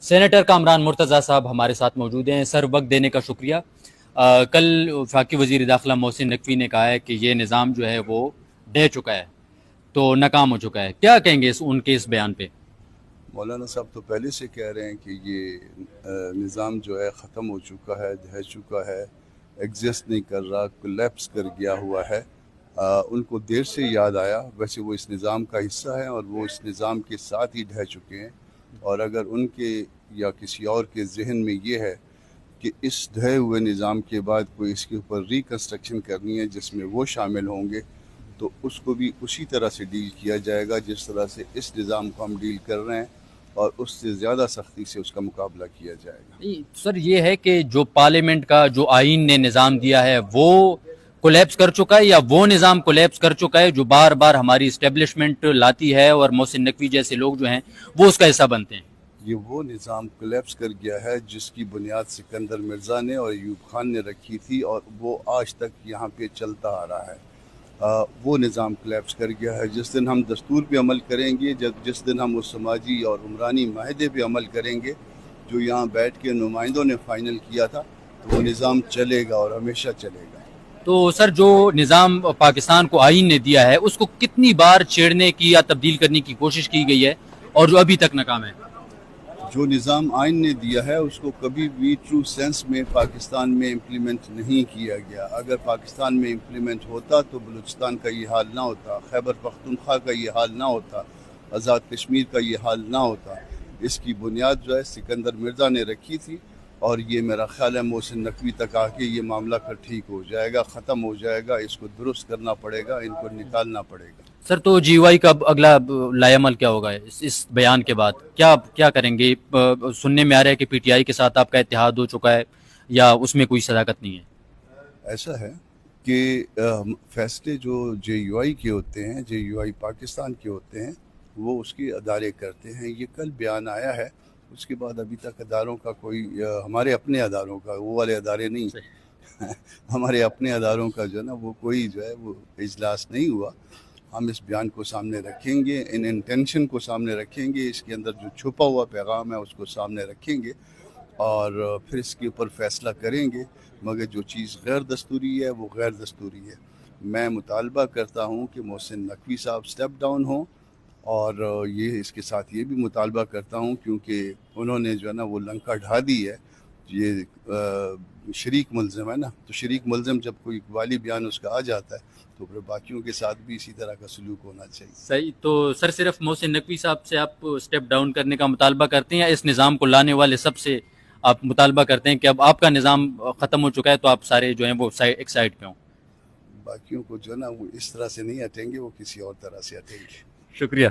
Senator Kamran Murtaza صاحب ہمارے ساتھ موجود ہیں. سر, وقت دینے کا شکریہ. کل وفاقی وزیر داخلہ محسن نقوی نے کہا ہے کہ یہ نظام جو ہے وہ ڈہ چکا ہے, تو ناکام ہو چکا ہے. کیا کہیں گے ان کے اس بیان پہ؟ مولانا صاحب تو پہلے سے کہہ رہے ہیں کہ یہ نظام جو ہے ختم ہو چکا ہے, ڈہ چکا ہے, ایگزسٹ نہیں کر رہا, کولیپس کر گیا ہوا ہے. ان کو دیر سے یاد آیا, ویسے وہ اس نظام کا حصہ ہیں اور وہ اس نظام کے ساتھ ہی ڈھہ چکے ہیں. اور اگر ان کے یا کسی اور کے ذہن میں یہ ہے کہ اس ڈھے ہوئے نظام کے بعد کوئی اس کے اوپر ریکنسٹرکشن کرنی ہے جس میں وہ شامل ہوں گے, تو اس کو بھی اسی طرح سے ڈیل کیا جائے گا جس طرح سے اس نظام کو ہم ڈیل کر رہے ہیں, اور اس سے زیادہ سختی سے اس کا مقابلہ کیا جائے گا. سر, یہ ہے کہ جو پارلیمنٹ کا جو آئین نے نظام دیا ہے وہ کولیپس کر چکا ہے, یا وہ نظام کولیپس کر چکا ہے جو بار بار ہماری اسٹیبلشمنٹ لاتی ہے اور محسن نقوی جیسے لوگ جو ہیں وہ اس کا حصہ بنتے ہیں؟ یہ وہ نظام کولیپس کر گیا ہے جس کی بنیاد سکندر مرزا نے اور ایوب خان نے رکھی تھی, اور وہ آج تک یہاں پہ چلتا آ رہا ہے. وہ نظام کولیپس کر گیا ہے. جس دن ہم دستور پہ عمل کریں گے, جس دن ہم اس سماجی اور عمرانی معاہدے پہ عمل کریں گے جو یہاں بیٹھ کے نمائندوں نے فائنل کیا تھا, تو وہ نظام چلے گا اور ہمیشہ چلے گا. تو سر, جو نظام پاکستان کو آئین نے دیا ہے اس کو کتنی بار چھیڑنے کی یا تبدیل کرنے کی کوشش کی گئی ہے اور جو ابھی تک ناکام ہے؟ جو نظام آئین نے دیا ہے اس کو کبھی بھی ٹرو سینس میں پاکستان میں امپلیمنٹ نہیں کیا گیا. اگر پاکستان میں امپلیمنٹ ہوتا تو بلوچستان کا یہ حال نہ ہوتا, خیبر پختونخوا کا یہ حال نہ ہوتا, آزاد کشمیر کا یہ حال نہ ہوتا. اس کی بنیاد جو ہے سکندر مرزا نے رکھی تھی, اور یہ میرا خیال ہے محسن نقوی تک آ کے یہ معاملہ پھر ٹھیک ہو جائے گا, ختم ہو جائے گا. اس کو درست کرنا پڑے گا, ان کو نکالنا پڑے گا. سر, تو جی وائی کا اگلا لائے عمل کیا ہوگا اس بیان کے بعد؟ کیا کریں گے؟ سننے میں آ رہا ہے کہ پی ٹی آئی کے ساتھ آپ کا اتحاد ہو چکا ہے, یا اس میں کوئی صداقت نہیں ہے؟ ایسا ہے کہ فیصلے جو جے یو آئی کے ہوتے ہیں, جے یو آئی پاکستان کے ہوتے ہیں, وہ اس کے ادارے کرتے ہیں. یہ کل بیان آیا ہے, اس کے بعد ابھی تک اداروں کا کوئی, ہمارے اپنے اداروں کا, وہ والے ادارے نہیں, ہمارے اپنے اداروں کا جو ہے نا وہ کوئی جو ہے وہ اجلاس نہیں ہوا. ہم اس بیان کو سامنے رکھیں گے, ان انٹینشن کو سامنے رکھیں گے, اس کے اندر جو چھپا ہوا پیغام ہے اس کو سامنے رکھیں گے, اور پھر اس کے اوپر فیصلہ کریں گے. مگر جو چیز غیر دستوری ہے وہ غیر دستوری ہے. میں مطالبہ کرتا ہوں کہ محسن نقوی صاحب سٹیپ ڈاؤن ہوں, اور یہ اس کے ساتھ یہ بھی مطالبہ کرتا ہوں کیونکہ انہوں نے جو ہے نا وہ لنکا ڈھا دی ہے. یہ شریک ملزم ہے نا, تو شریک ملزم جب کوئی والی بیان اس کا آ جاتا ہے تو پھر باقیوں کے ساتھ بھی اسی طرح کا سلوک ہونا چاہیے. صحیح. تو سر, صرف محسن نقوی صاحب سے آپ سٹیپ ڈاؤن کرنے کا مطالبہ کرتے ہیں, یا اس نظام کو لانے والے سب سے آپ مطالبہ کرتے ہیں کہ اب آپ کا نظام ختم ہو چکا ہے تو آپ سارے جو ہیں وہ ایک سائڈ پہ ہوں؟ باقیوں کو جو ہے نا وہ اس طرح سے نہیں ہٹیں گے, وہ کسی اور طرح سے ہٹیں گے. شکریہ.